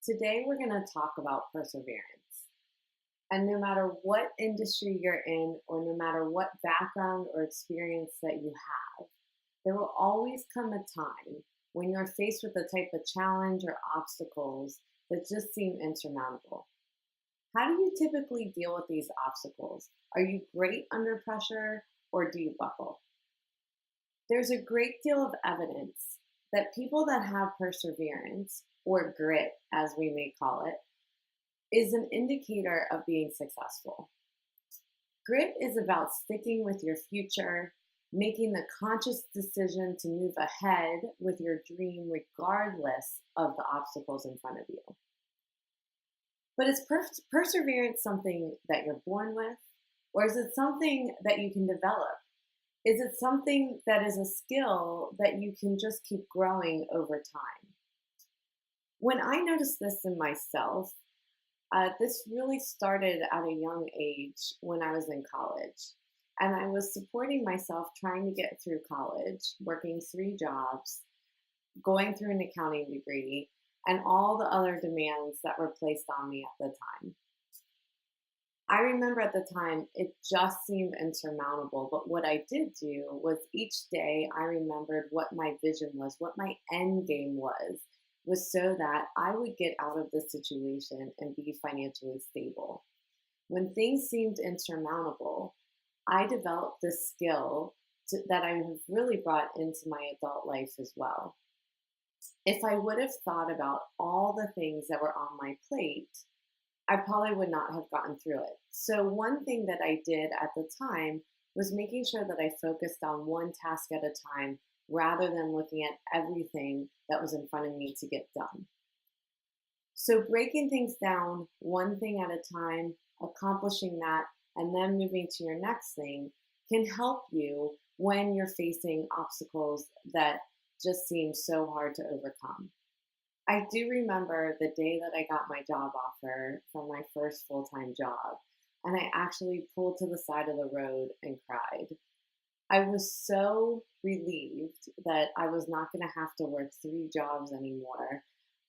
Today, we're going to talk about perseverance. And no matter what industry you're in, or no matter what background or experience that you have, there will always come a time when you're faced with a type of challenge or obstacles that just seem insurmountable. How do you typically deal with these obstacles? Are you great under pressure or do you buckle? There's a great deal of evidence that people that have perseverance, or grit as we may call it, is an indicator of being successful. Grit is about sticking with your future, making the conscious decision to move ahead with your dream regardless of the obstacles in front of you. But is perseverance something that you're born with, or is it something that you can develop? Is it something that is a skill that you can just keep growing over time? When I noticed this in myself, this really started at a young age when I was in college. And I was supporting myself trying to get through college, working three jobs, going through an accounting degree, and all the other demands that were placed on me at the time. I remember at the time it just seemed insurmountable, but what I did do was each day I remembered what my vision was, what my end game was so that I would get out of the situation and be financially stable. When things seemed insurmountable, I developed this skill that I have really brought into my adult life as well. If I would have thought about all the things that were on my plate, I probably would not have gotten through it. So, one thing that I did at the time was making sure that I focused on one task at a time rather than looking at everything that was in front of me to get done. So, breaking things down one thing at a time, accomplishing that, and then moving to your next thing can help you when you're facing obstacles that just seem so hard to overcome. I do remember the day that I got my job offer from my first full time job, and I actually pulled to the side of the road and cried. I was so relieved that I was not going to have to work three jobs anymore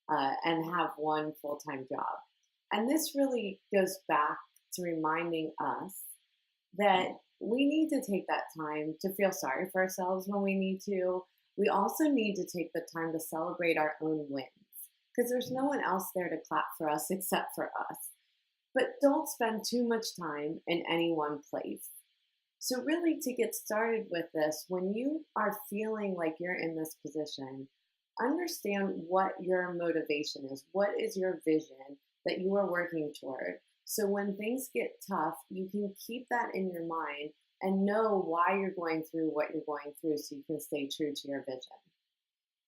and have one full time job. And this really goes back to reminding us that we need to take that time to feel sorry for ourselves when we need to. We also need to take the time to celebrate our own wins because there's no one else there to clap for us except for us. But don't spend too much time in any one place. So, really, to get started with this, when you are feeling like you're in this position, understand what your motivation is. What is your vision that you are working toward? So, when things get tough, you can keep that in your mind and know why you're going through what you're going through so you can stay true to your vision.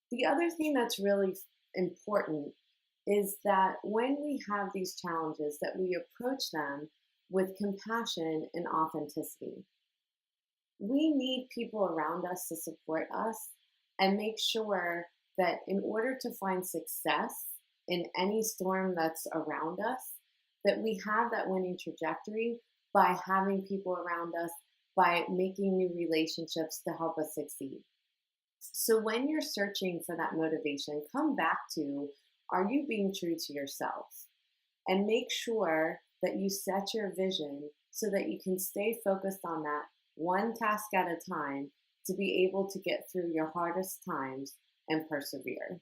The other thing that's really important is that when we have these challenges that we approach them with compassion and authenticity. We need people around us to support us and make sure that in order to find success in any storm that's around us, that we have that winning trajectory by having people around us, by making new relationships to help us succeed. So when you're searching for that motivation, come back to, are you being true to yourself? And make sure that you set your vision so that you can stay focused on that one task at a time to be able to get through your hardest times and persevere.